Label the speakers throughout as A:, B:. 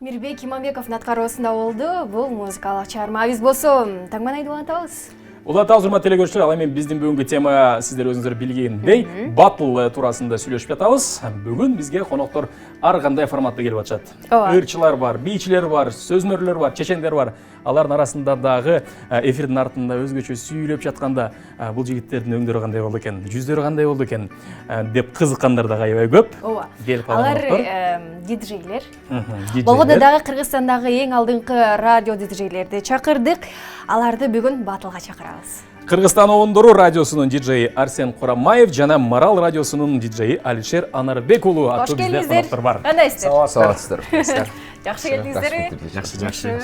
A: Мирбек Иманбековдун аткаруусунда болду. Бул музыкалык чыгарма. Биз болсо таңбанайды улантабыз.
B: Улантабыз, урматтуу телекөрүүчүлөр. Ал эми биздин бүгүнкү тема сиздер өзүңүздөр билгендей батл туурасында сүйлөшүп жатабыз. Бүгүн бизге коноктор ар кандай форматта келип атышат. Ырчылар бар, бийчилер бар, сөзмөрлөр бар, чечендер бар. Алардын арасында дагы эфирдин артында өзгөчө сүйлөп жатканда бул жигиттердин өңдөрү кандай болду экен, жүздөрү кандай болду экен деп кызыккандар дагы аябай көп.
A: Алар диджейлер. Болгондо дагы Кыргызстандагы эң алдыңкы радио диджейлерди чакырдык. Аларды бүгүн батылга чакырабыз.
B: Кыргызстан оңдору радиосунун диджеи Арсен Курамаев жана Марал радиосунун диджеи Алишер Анарбек уулу аттуу бизде коноктор бар.
A: Кандайсыздар?
C: Саламатсыздар.
A: Жакшы келдиңиздерби?
C: Жакшы.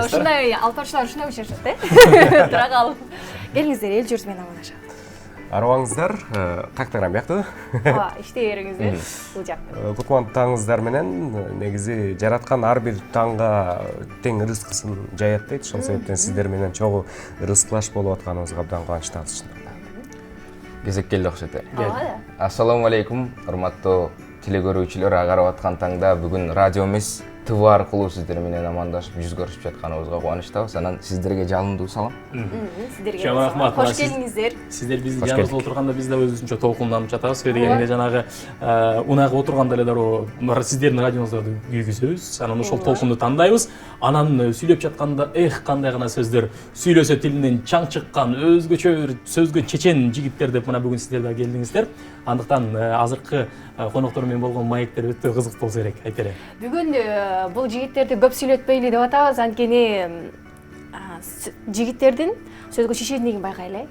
A: Ушундай алпарчылар ушундай учурашат, Тура калып. Келиңиздер, эл журт менен амандашабыз.
C: Арыбаңыздар, кактаган бияктуу.
A: Иштебериңиздер бул жакта.
C: Кутмандтарыңыздар менен негизи жараткан ар бир таңга тең ырыскысын жаят дейт. Ошол себептен сиздер менен чогуу ырыскылаш болуп атканыбызга абдан кубанычтабыз.
D: Кезек келди окшойт. Ассаламу алейкум, урматтуу телекөрүүчүлөр. Агарып аткан таңда бүгүн радио эмес, ТВ аркылуу сиздер менен амандашып, жүз көрүшүп жатканыбызга кубанычтабыз. Анан сиздерге жалындуу салам.
A: Сиздерге рахмат. Кош келиңиздер.
B: Сиздер биздин жаныбызда отурганда биз да өзүбүзчө толкунданып жатабыз. Себеби дегенде жанагы унагы отурганда эле дароо сиздердин радионуздарды күйгүзөбүз. Анан ошол толкунду тандайбыз. Анан сүйлөп жатканда кандай гана сөздөр сүйлөсө тилинен чаң чыккан өзгөчө бир сөзгө чечен жигиттер деп мына бүгүн сиздер да келдиңиздер. Андыктан азыркы коноктор менен болгон маектер өтө кызыктуу болсо керек, айтере.
A: Бүгүн бул жигиттерди көп сүйлөтпөйлү деп атабыз, анткени жигиттердин сөзгө чечендигин байкайлы.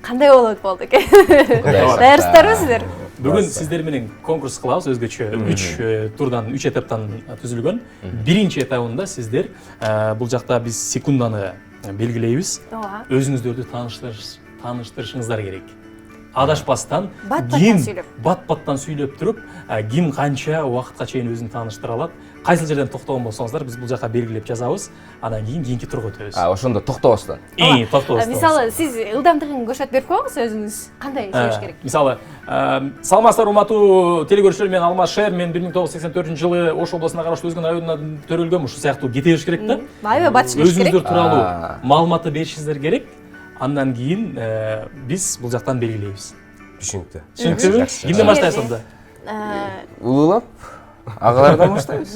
A: Кандай болду экен? Даярсыздарбы сиздер?
B: Бүгүн сиздер менен конкурс кылабыз, өзгөчө 3 этаптан түзүлгөн. Биринчи этабында сиздер бул жакта биз секунданы белгилейбиз. Өзүңүздөрдү тааныштырышыңыздар керек. Адашпастан ким бат-баттан сүйлөп туруп, ким канча убакытка чейин өзүн тааныштыра алат. Кайсыл жерден токтогон болсоңуздар, биз бул жака белгилеп жазабыз. Анан кийинки турга өтөбүз.
D: Ошондо токтобостон.
B: Токтобостон.
A: Мисалы, сиз ылдамдыгын көрсөтүп берип коюңуз, өзүңүз кандай сүйлөш керек?
B: Мисалы, саламатсыздар урматтуу телекөрүүчүлөр, мен Алмаз Шер, мен 1984-жылы Ош облусуна караштуу Өзгөн районунан төрөлгөм, ушул сыяктуу кете бериш керек да.
A: Аябай батыш керек.
B: Өзүңүздөр тууралуу маалыматты беришиңиздер керек. Андан кийин биз бул жактан белгилейбиз.
C: Түшүнүктүү.
B: Түшүнүктүүбү? Кимден баштайсыз анда?
D: Улуулап агалардан баштайбыз.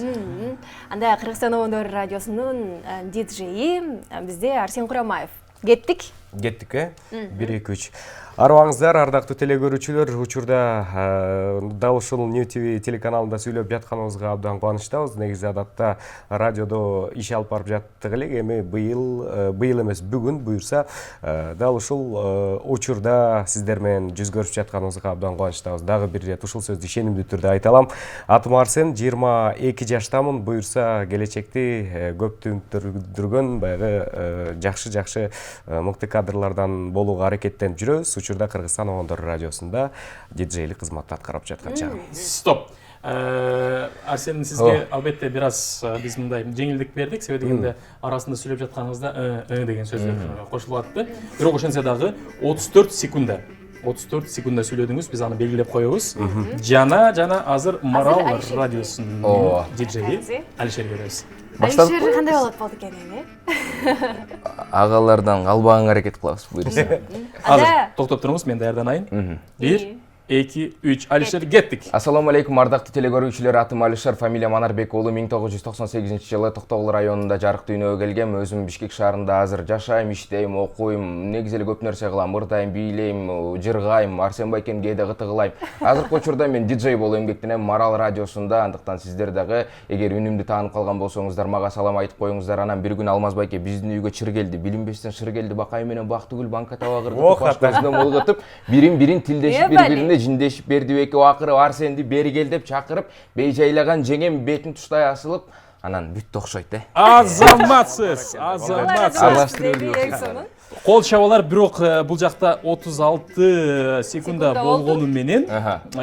A: Анда Кыргызстан оңдору радиосунун диджеи бизде Арсен Курамаев. Кеттик,
C: 1 2 3. Арыбаңыздар, ардактуу телекөрүүчүлөр, учурда дал ушул New TV телеканалында сүйлөп жатканыбызга абдан кубанычтабыз. Негизи адатта радиодо иш алып барып жаттык элек, эми быйыл эмес, бүгүн буюрса дал ушул учурда сиздер менен жүз көрүшүп жатканыбызга абдан кубанычтабыз. Дагы бир ирет ушул сөздү ишенимдүү түрдө айта алам. Атым Арсен, 22 жаштамын. Буюрса келечекти көптү үмүттөндүргөн баягы жакшы мыкты кадрлардан болууга аракеттенип жүрөбүз. Учурда Кыргызстан оңдору радиосунда диджейлик кызматты аткарып жаткан чагым.
B: Стоп. Арсен, сизге албетте бир аз биз мындай жеңилдик бердик, себеби дегенде арасында сүйлөп жатканыңызда деген сөздөр кошулуп атты. Бирок ошентсе дагы 34 секунда сүйлөдүңүз, биз аны белгилеп коебуз. Жана азыр Марал радиосунун диджеи Алишерге беребиз.
A: Алишер кандай болот экен эми?
D: Агалардан калбаганга аракет кылабыз буюрса.
B: Азыр токтоп туруңуз, мен даярданайын. 1 2 3 Алишер, кеттик.
D: Ассаламу алейкум, ардактуу телекөрүүчүлөр. Атым Алишер, фамилиям Анарбек уулу. 1998-жылы Токтогул районунда жарык дүйнөгө келгем. Өзүм Бишкек шаарында азыр жашайм, иштейм, окуйм, негизи эле көп нерсе кылам. Ырдайм, бийлейм, жыргайм, Арсен Байкен кээде кыты кылайм. Азыркы учурда мен диджей болуп эмгектенем Марал радиосунда. Андыктан сиздер дагы эгер үнүмдү таанып калган болсоңуздар, мага салам айтып коюңуздар. Анан бир күн Алмаз Байке биздин үйгө чыр келди. Билинбестен шыр келди. Бакай менен Бактыгүл банка таба кыргытып, башкасынан болготуп, бирин тилдешип, бири-бирине жиндешип бердибеки акыры Арсенди бери кел деп чакырып, бейжайлаган жеңем бетин туштай асылып, анан бүттү окшойт.
B: Азаматсыз.
D: Аралаштырып
B: Кол чабалар, бирок бул жакта 36 секунда болгону менен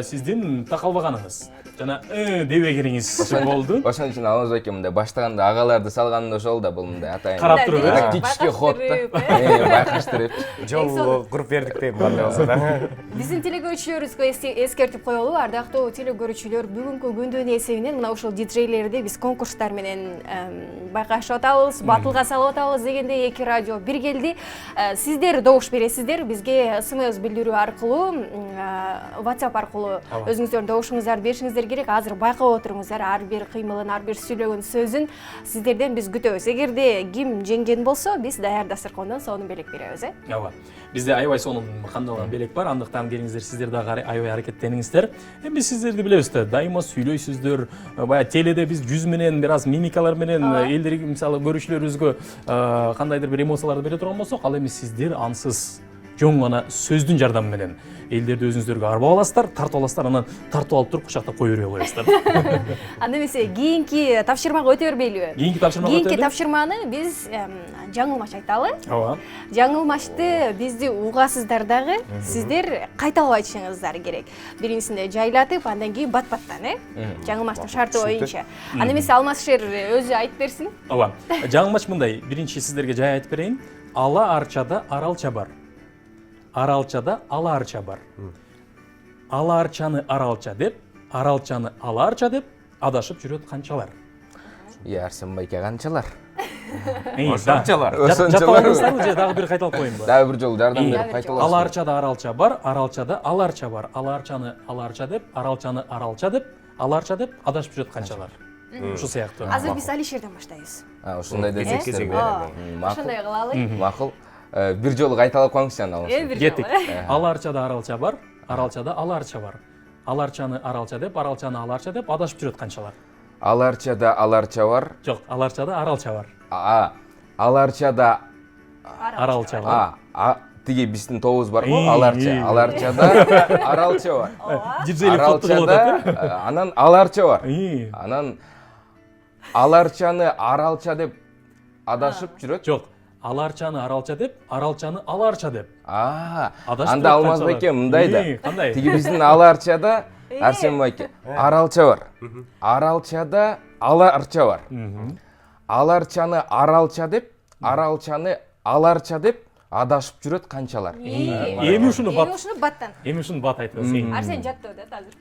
B: сиздин такалбаганыңыз жана дебегениңиз болду.
D: Ошон үчүн Алмаз байке мындай баштаганда агаларды салганда ошол да бул мындай атайын.
B: Карап туруп,
D: Тактический ход да. Байкаштырып.
C: Жол куруп бердик дейм кандай болсо да.
A: Биздин телегөрүүчүлөрүбүзгө эскертип коелу, ардактуу телегөрүүчүлөр, бүгүнкү күндүн эсебинен мына ушул диджейлерди биз конкурстар менен байкашып атабыз, батылга салып атабыз дегенде эки радио бир келди. Сиздер добуш бересиздер, бизге СМС билдирүү аркылуу, WhatsApp аркылуу өзүңүздөрдүн добушуңуздарды беришиңиздер керек. Азыр байкап отуруңуздар, ар бир кыймылын, ар бир сүйлөгөн сөзүн сиздерден биз күтөбүз. Эгерде ким жеңген болсо, биз даяр дасторкондон сонун белек беребиз,
B: Ооба. Бизде аябай сонун кандалган белек бар. Андыктан келиңиздер, сиздер дагы аябай аракеттениңиздер. Биз сиздерди билебиз да, дайыма сүйлөйсүздөр. Бая теледе биз жүз менен, бир аз мимикалар менен элдерге, мисалы, көрүүчүлөрүбүзгө кандайдыр бир эмоцияларды бере турган болсок, ал эми сиздер ансыз жоң гана сөздүн жардамы менен элдерди өзүңүздөргө арбап аласыздар, тартып аласыздар, анан тартып алып туруп кучакта кое бере коесуздар.
A: Анда эмесе кийинки тапшырмага өтө бербейлиби?
B: Кийинки
A: тапшырманы биз жаңылмаш айталы.
B: Ооба.
A: Жаңылмашты бизди угасыздар дагы, сиздер кайталап айтышыңыздар керек. Биринчисинде жайлатып, андан кийин бат-баттан, жаңылмаштын шарты боюнча. Анда эмесе Алмазшер өзү айтып берсин.
B: Ооба. Жаңылмаш мындай, биринчи сиздерге жай айтып берейин. Ала арчада аралча бар. Аралчада ала арча бар. Ала арчаны аралча деп, аралчаны ала арча деп адашып жүрөт канчалар.
D: Арсен байке канчалар?
C: Ошончалар.
B: Жаттабаңыздарбы же дагы бир кайталап коеюнбу?
D: Дагы бир жолу жардам берип кайталасыз.
B: Ала арчада аралча бар, аралчада ала арча бар. Ала арчаны ала арча деп, аралчаны аралча деп, ала арча деп адашып жүрөт канчалар. Ушул сыяктуу.
A: Азыр биз Алишерден баштайбыз.
D: Ушундай десек.
A: Ошондой кылалы.
D: Макул. Бир жолу кайталап коюңузчу анда.
B: Кеттик. Ала арчада аралча бар, аралчада ала арча бар. Ала арчаны аралча деп, аралчаны ала арча деп адашып жүрөт канчалар.
D: Ала арчада ала арча бар.
B: Жок, ала арчада аралча бар.
D: Ала арчада
B: аралча бар.
D: Тиги биздин тобубуз бар го, ала арча. Ала арчада аралча бар.
B: Диджейлик кодду кылып атат.
D: Анан ала арча бар. Анан ала арчаны аралча деп адашып жүрөт.
B: Жок. Ала арчаны аралча деп, аралчаны ала арча деп.
D: Анда Алмаз байке мындай да. Тиги биздин ала арчада Арсен байке аралча бар. Аралчада ала арча бар. Ала арчаны аралча деп, аралчаны ала арча деп адашып жүрөт канчалар.
B: Эми ушуну
A: баттан.
B: Эми ушуну бат айтасың.
A: Арсен жаттоо да азыр.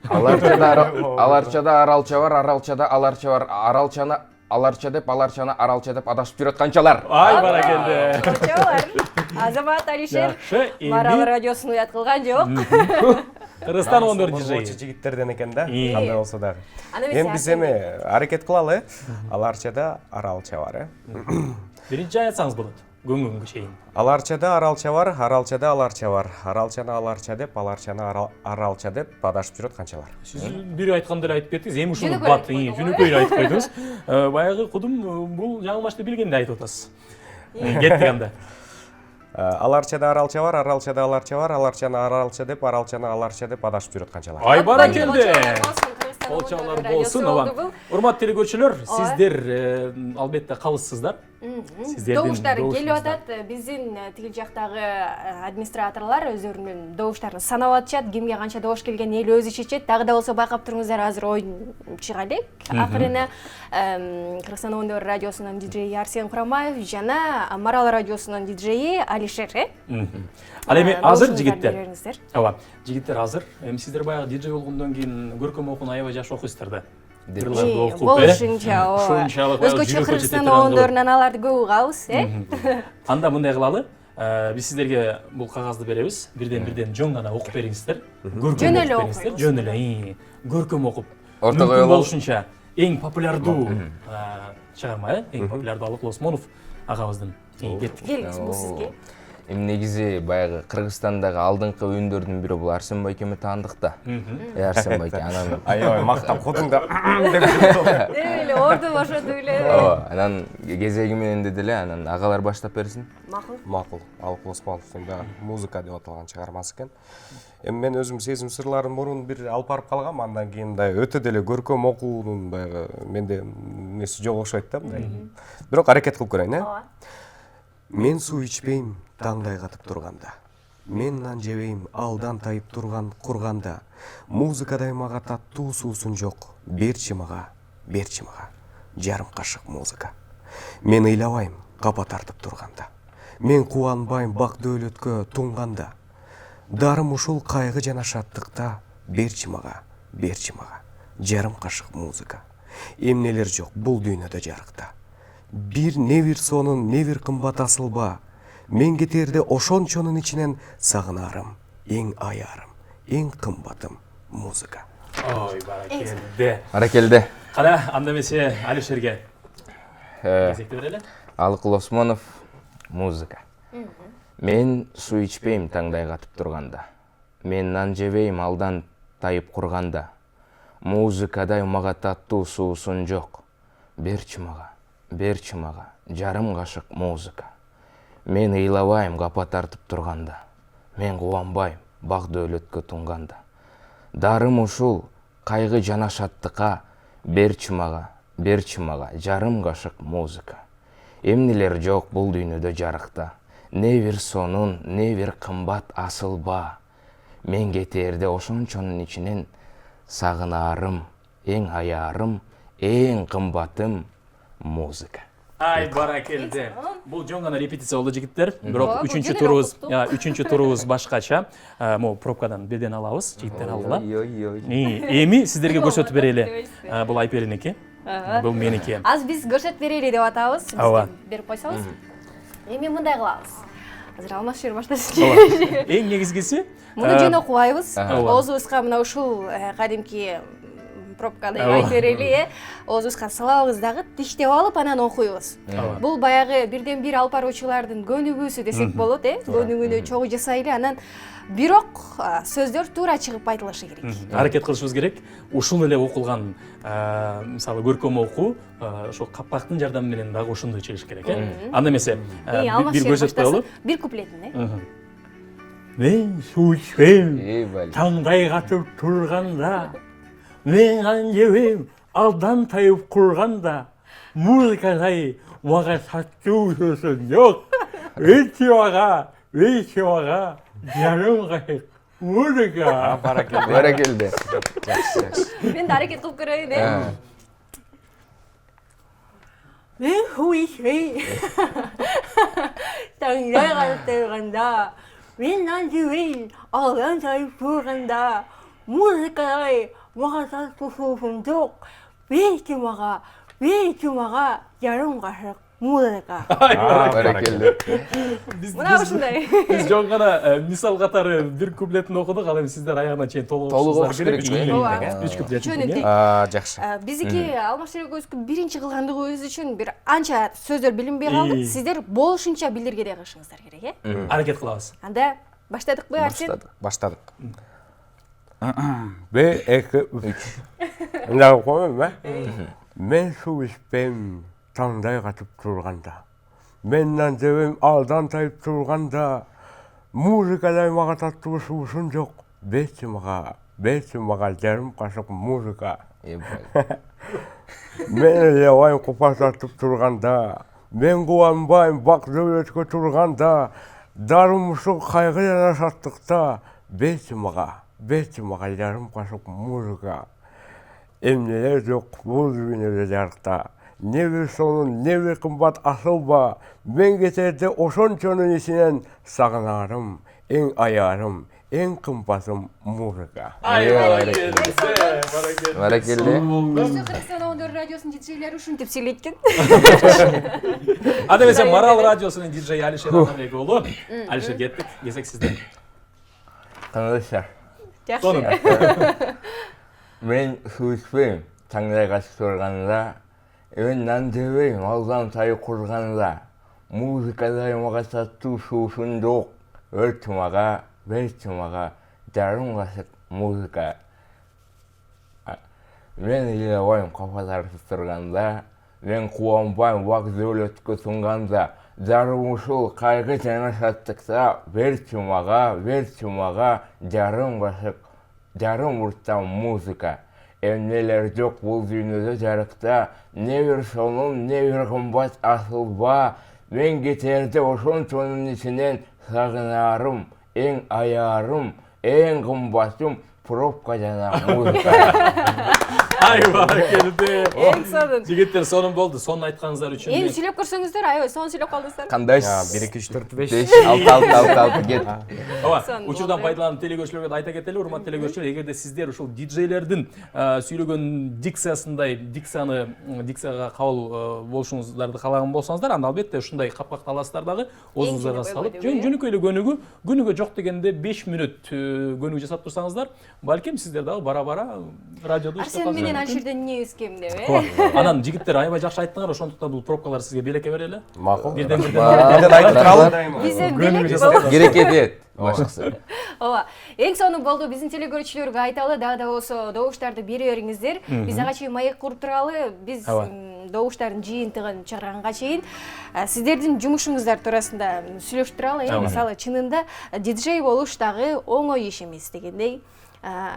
D: Ала арчада аралча бар, аралчада ала арча бар. Аралчаны аларча деп, аларчаны аралча деп адашып жүрөт канчалар.
B: Ай, баракелде.
A: Канчалар. Азамат Алишер Марал радиосун уят кылган жок.
B: Кыргызстан 14
C: диджей. Жигиттерден экен да, кандай болсо дагы. Эми биз аракет кылалы. Аларчада аралча бар,
B: Биринчи айтсаңыз болот. Көңгөнгө чейин.
C: Аларчада аралча бар, аралчада аларча бар. Аралчаны аларча деп, аларчаны аралча деп адашып жүрөт канчалар.
B: Сиз бир айткандай айтып кеттиңиз, эми ушуну бат, жөнөкөй айтып койдуңуз. Баягы кудум бул жаңылмашты билгенде айтып атасыз. Кеттик анда.
C: Аларчада аралча бар, аралчада аларча бар, аларчаны аралча деп, аралчаны аларча деп адашып жүрөт канчалар.
B: Ай, баракелде. Колчалар болсун, ооба. Урматтуу телекөрүүчүлөр, сиздер албетте калыссыздар.
A: Добуштар келип атат. Биздин тигил жактагы администраторлор өздөрүнүн добуштарын санап атышат. Кимге канча добуш келген эл өзү чечет. Дагы да болсо байкап туруңуздар, азыр oyun чыга элек. Акырына Кыргызстан 14 радиосунун диджеи Арсен Курамаев жана Марал радиосунун диджеи Алишер.
B: Ал эми азыр жигиттер. Ооба, жигиттер азыр. Эми сиздер баягы диджей болгондон кийин көркөм окууну аябай жакшы окуйсуздар да.
A: Болушунча, өзгөчө Кыргызстан оңдорунан аларды көп угабыз,
B: Анда мындай кылалы. Биз сиздерге бул кагазды беребиз. Бирден жөн гана окуп бериңиздер.
A: Жөн эле окуйсуз.
B: Жөн эле, көркөм окуп.
D: Ортого
B: болушунча эң популярдуу чыгарма, эң популярдуу Алык Осмонов агабыздын. Кеттик.
A: Келиңиз, бул сизге.
D: Эми негизи баягы Кыргызстандагы алдыңкы өндөрдүн бири бул Арсен байкеме таандык да. Арсен байке анан
C: аябай мактап кудуңда деп
A: эле орду бошотуп эле.
D: Ооба, анан кезеги менен деди эле, анан агалар баштап берсин.
C: Макул. Алык Осмоновдун да музыка деп аталган чыгармасы экен. Эми мен өзүм сезим сырларын мурун бир алып барып калгам, андан кийин да өтө деле көркөм окуунун баягы менде неси жок окшойт да мындай. Бирок аракет кылып көрөйүн, Мен су ичпейм таңдай қатып тұрғанда. Мен нан жебейм алдан тайып тұрған құрғанда. Музыкадай мага таттуу суусун жок. Берчи мага, жарым қашық музыка. Мен ыйлабайм капа тартып тұрғанда. Мен кубанбайм бак дөөлөткө туңганда. Дарым ушул кайгы жана шаттыкта. Берчи мага, жарым кашык музыка. Эмнелер жок бул дүйнөдө жарыкта. Бир невир сонун, невир кымбат асылба. Мен кетерде ошончонун ичинен сагынарым, эң аярым, эң кымбатым музыка.
B: Ой, баракелде.
D: Баракелде.
B: Кана, анда эмесе Алишерге кезекти берели.
D: Алыкул Осмонов, музыка. Мен су ичпейм таңдай катып турганда. Мен нан жебейм алдан тайып курганда. Музыкадай мага таттуу суусун жок. Берчи мага, жарым кашык музыка. Мен ыйлабайм капа тартып турганда. Мен кубанбайм бак дөөлөткө туңганда. Дарым ушул кайгы жана шаттыкка. Берчи мага, жарым кашык музыка. Эмнелер жок бул дүйнөдө жарыкта. Не бир сонун, не бир кымбат асылба. Мен кетерде ошончонун ичинен сагынарым, эң аярым, эң кымбатым музыка.
B: Ай, баракелде. Бул жөн гана репетиция болду жигиттер. Бирок үчүнчү турубуз башкача. Могу пробкадан бирден алабыз, жигиттер алдыла. Эми сиздерге көрсөтүп берели. Бул Айпериники. Бул меники.
A: Аз биз көрсөтүп берели деп атабыз. Бизге берип койсоңуз. Эми мындай кылабыз. Азыр Алмашер баштасын.
B: Эң негизгиси
A: муну жөн окубайбыз. Оозубузга мына ушул кадимки пробкадай айтып берели, оозубузга салабыз дагы тиштеп алып анан окуйбуз. Бул баягы бирден бир алып баруучулардын көнүгүүсү десек болот, көнүгүүнү чогуу жасайлы, анан бирок сөздөр туура чыгып айтылышы керек.
B: Аракет кылышыбыз керек. Ушул эле окулган, мисалы көркөм окуу, ошо капактын жардамы менен дагы ошондой чыгыш керек, Анда эмесе бир көрсөтүп коелу.
A: Бир куплетин,
B: Мен суу ичпейм таңдай катып турганда. Мен нан жебейм алдан тайып курганда. Музыкадай мага таттуу суусун жок. Берчи мага, жарым кашык музыка.
D: Баракелде.
A: Мен да аракет кылып көрөйүн, Мен суу ичпейм таңдай катып турганда. Мен нан жебейм алдан тайып турганда. Музыкадай мага таттуу суусун жок. Берчи мага, жарым кашык музыка.
D: Баракелде.
A: Мына ушундай.
B: Биз жөн гана мисал катары бир куплетин окудук, ал эми сиздер аягына чейин толук
D: окуш керек.
B: 3 куплет.
C: Жакшы.
A: Биздики Алмашер экөөбүзгө биринчи кылгандыгыбыз үчүн бир анча сөздөр билинбей калды. Сиздер болушунча билдирге да кылышыңыздар керек,
B: Аракет кылабыз.
A: Анда баштадыкпы, Арсен?
C: Баштадык. 1, 2, 3. Мындай коймойм, Мен суу ичпейм таңдай катып турганда. Мен нан жебейм алдан тайып турганда. Музыкадай мага таттуу суусун жок. Берчи мага, жарым кашык музыка. Мен ыйлабайм капа тартып турганда. Мен кубанбайм бак дөөлөткө турганда. Дарым ушул кайгы жана шаттыкта. Берчи мага, жарым кашык музыка. Эмнелер жок бул дүйнөдө жарыкта. Не бир сонун, не бир кымбат асылба. Мен кетерде ошончонун ичинен сагынарым, эң аярым, эң кымбатым музыка.
D: Баракелде.
A: Кыргызстан радиосунун диджейлери ушинтип сүйлөйт экен.
B: Анда эмесе Марал радиосунун диджеи Алишер Анарбек уулу. Алишер кеттик, кезек сизде.
D: Каналыша.
A: Жакшы.
D: Мен суу ичпейм таңдай катып турганда. Мен нан жебейм алдан тайып курганда. Музыкадай мага таттуу суусун жок. Берчи мага, жарым кашык музыка. Мен ыйлабайм капа тартып турганда. Мен кубанбайм бак дөөлөткө туңганда. Дарым ушул кайгы жана шаттыкта. Берчи мага, жарым кашык, жарым уртан музыка. Эмнелер жок бул дүйнөдө жарыкта. Не бир сонун, не бир кымбат асылба. мен кетерде ошончонун ичинен сагынарым, эң аярым, эң кымбатым пробка жана музыка.
B: Айба келди.
A: Эң сонун.
B: Жигиттер сонун болду. Сонун айтканыңыздар үчүн.
A: Эми сүйлөп көрсөңүздөр, аябай сонун сүйлөп калдыңыздар.
D: Кандайсыз?
C: 1 2 3 4 5
D: 5 6 кет.
B: Ооба,
A: Сонун
B: учурдан
A: болду.
B: пайдаланып телекөрүүчүлөргө да айта кетели, урматтуу телекөрүүчүлөр, эгерде сиздер ушул диджейлердин сүйлөгөн дикцияга кабыл болушуңуздарды каалаган болсоңуздар, анда албетте ушундай капкакты аласыздар дагы, оозуңуздарга салып, жөнөкөй эле көнүгүү жок дегенде 5 мүнөт көнүгүү жасап турсаңыздар, балким сиздер дагы бара-бара радиодо
A: Арсен менен Алишерден эмне өзгем деп, э?
B: Анан жигиттер аябай жакшы айттыңар, ошондуктан бул пробкалар сизге белекке берели.
C: Макул.
B: Бирден
C: Бирден айтып туралы.
A: Бизден
B: Көнүгүү
A: белек
B: жасап
A: болду.
D: Керек этет. Башкысы.
A: Ооба, эң сонун болду. Биздин телекөрүүчүлөргө айталы, дагы да болсо добуштарды бере бериңиздер. Биз ага чейин маек куруп туралы, биз добуштардын жыйынтыгын чыгарганга чейин сиздердин жумушуңуздар туурасында сүйлөшүп туралы. Мисалы, чынында диджей болуш дагы оңой иш эмес дегендей.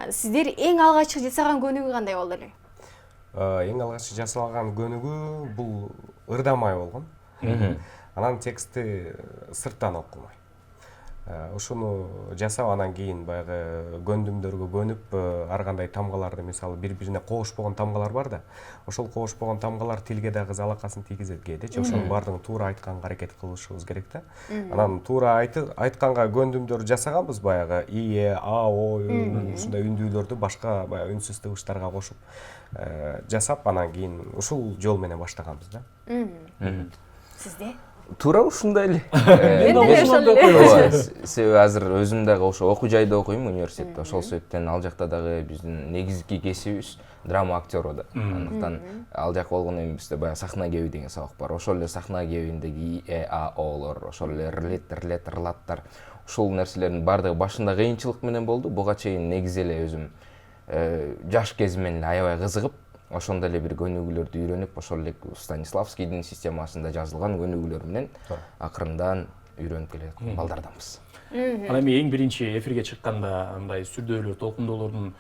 A: Сиздер эң алгачкы жасаган көнүгүү кандай болду эле?
C: Эң алгачкы жасалган көнүгүү бул ырдамай болгон. Анан текстти сырттан окумай. Ушуну жасап анан кийин баягы көндүмдөргө көнүп, ар кандай тамгаларды, мисалы, бири-бирине кошпогон тамгалар бар да. Ошол кошпогон тамгалар тилге дагы залакасын тийгизет кээде. Ошонун баардыгын туура айтканга аракет кылышыбыз керек да. Анан туура айтканга көндүмдөр жасаганбыз, баягы ие, а, о, ушундай үндүүлөрдү башка баягы үнсүз тыгыштарга кошуп жасап, анан кийин ушул жол менен баштаганбыз да.
A: Сизде?
D: Туура ушундай эле. Себеби азыр өзүм дагы ошо окуу жайда окуйм, университетте. Ошол себептен ал жакта дагы биздин негизги кесибибиз драма актёру да. Андыктан ал жак болгондон кийин бизде баягы сахна кеби деген сабак бар. Ошол эле сахна кебиндеги и, а, олор, ошол эле ырлаттар, ушул нерселердин баардыгы башында кыйынчылык менен болду. Буга чейин негизи эле өзүм жаш кезимен аябай кызыгып, ошондой эле бир көнүгүүлөрдү үйрөнүп, ошол эле Станиславскийдин системасында жазылган көнүгүүлөр менен акырындан үйрөнүп келе жаткан балдарданбыз.
B: Анан эми эң биринчи эфирге чыкканда мындай сүрдөөлөр, толкундоолордун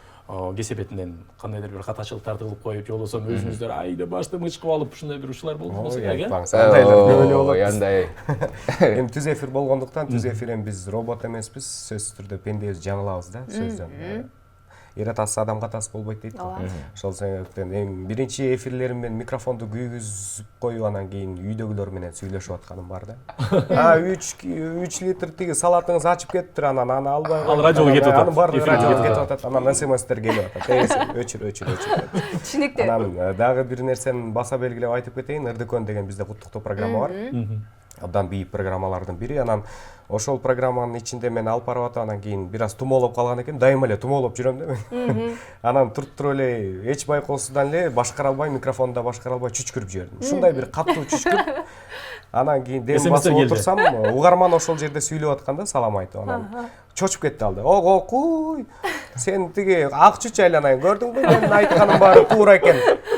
B: кесепетинен кандайдыр бир катачылыктарды кылып коюп, же болбосо өзүңүздөр айда баштым ычкып алып, ушундай бир ушулар болду эле.
C: Андайлар көп эле болот.
D: Андай.
C: Эми түз эфир болгондуктан, түз эфирден биз робот эмеспиз, сөзсүз түрдө пендебиз, жаңылабыз да сөздөн. Эр атасы адам катасы болбойт дейт. Ошол себептен эми биринчи эфирлеримден микрофонду күйгүзүп коюп, анан кийин үйдөгүлөр менен сүйлөшүп атканым бар да. 3 литр тиги салатыңыз ачып кетиптир, анан аны албай.
B: Ал радиого кетип атат.
C: Анын баардыгы радиого кетип атат. Анан СМСтер келип атат. Өчүр.
A: Түшүнүктүү.
C: Анан дагы бир нерсени баса белгилеп айтып кетейин. Ырдыкөн деген бизде куттуктоо программа бар. Абдан бийик программалардын бири. Анан ошол программанын ичинде мен алып барып атам, анан кийин бир аз тумоолоп калган экен. Дайыма эле тумоолоп жүрөм да мен. Анан туруп эле эч байкоосуздан эле башкара албай, микрофонду да башкара албай чүчкүрүп жибердим. Ушундай бир каттуу чүчкүрүп. Анан кийин дем басып отурсам, угарман ошол жерде сүйлөп атканда салам айтып, анан чочуп кетти алды. Ого, куй! Сен тиги ак чүч айланайын, көрдүңбү? Менин айтканым баары туура экен.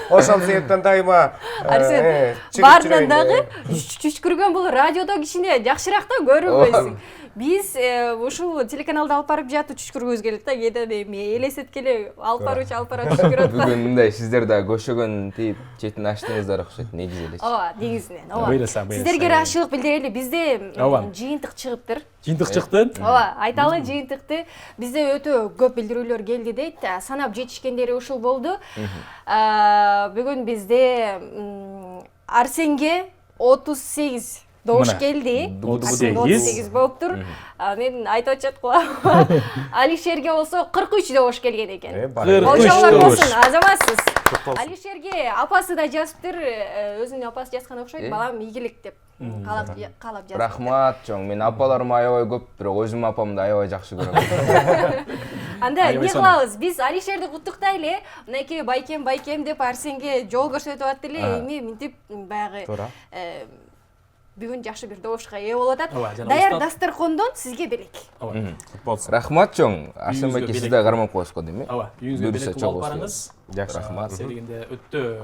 C: Ошол себептен дайыма
A: Арсен, баарынан дагы чүчкүргөн бул радиодо кичине жакшыраак да көрүнбөйсүң. Биз ушул телеканалда алып барып жатып чүчкүргүбүз келет да, кээде эми элестеткеле алып барып чүчкүрөт.
D: Бүгүн мындай сиздер да көшөгөн тийип четин ачтыңыздар окшойт, негизи эле.
A: Ооба, негизинен. Ооба. Сиздерге ыраазычылык билдирели. Бизде жыйынтык чыгыптыр.
B: Жыйынтык чыкты?
A: Ооба, айталы жыйынтыкты. Бизде өтө көп билдирүүлөр келди дейт. Санап жетишкендери ушул болду. Бүгүн бизде Арсенге 38 добуш келди. 38 болуптур. Мен айтып атчат кулам. Алишерге болсо 43 добуш келген экен. Ошолор болсун, азаматсыз. Алишерге апасы да жазыптыр, өзүнүн апасы жазган окшойт, балам ийгилик деп каалап жазып.
D: Рахмат, чоң. Мен апаларым аябай көп, бирок өзүм апамды аябай жакшы көрөм.
A: Анда эмне кылабыз? Биз Алишерди куттуктайлы. Мынакей байкем деп Арсенге жол көрсөтүп атты эле. Эми мынтип баягы бүгүн жакшы бир добушка ээ болуп атат. Даяр дасторкондон сизге белек.
D: Рахмат, чоң. Арсен байке, сиз да кармап коесуз го дейм.
B: Ооба, үйүңүзгө белек кылып алып барыңыз.
C: Жакшы.
D: Рахмат.
B: Дегенде өтө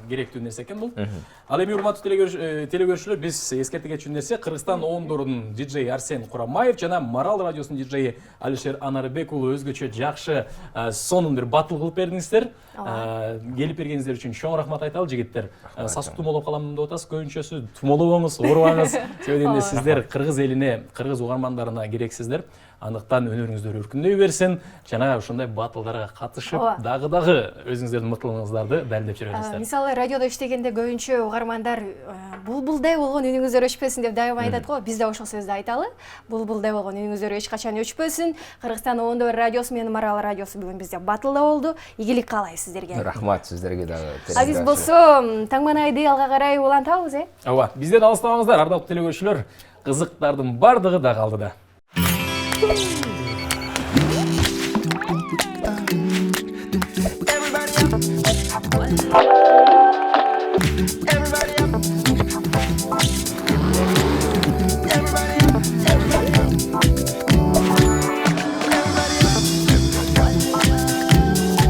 B: керектүү нерсе экен бул. Ал эми урматтуу телекөрүүчүлөр, биз эскерте кетчү нерсе Кыргызстан оңдорунун диджей Арсен Курамаев жана Марал радиосунун диджейи Алишер Анарбек уулу өзгөчө жакшы сонун бир батыл кылып бердиңиздер. Келип бергениңиздер үчүн чоң рахмат айталы жигиттер. Сасык тумоолоп калам деп атасыз, көбүнчөсү тумоолобоңуз, оорубаңыз. Себеби дегенде сиздер кыргыз элине, кыргыз угармандарына керексиздер. Андыктан өнөрүңүздөр өркүндөй берсин. Жана ушундай батылдарга катышып, дагы өзүңүздөрдүн мыктылыгыңыздарды далилдеп жүрө бересиздер.
A: Мисалы радиодо иштегенде көбүнчө угармандар булбулдай болгон үнүңүздөр өчпөсүн деп дайыма айтат го. Биз да ошол сөздү айталы. Булбулдай болгон үнүңүздөр эч качан өчпөсүн. Кыргызстан оондо бир радиосу менен Марал радиосу бүгүн бизде батылда болду. Ийгилик каалайбыз сиздерге.
D: Рахмат сиздерге дагы.
A: Биз болсо таңманайды алга карай улантабыз,
B: Ооба, бизден алыстабаңыздар, ардактуу телекөрүүчүлөр. Кызыктардын бардыгы да калды да.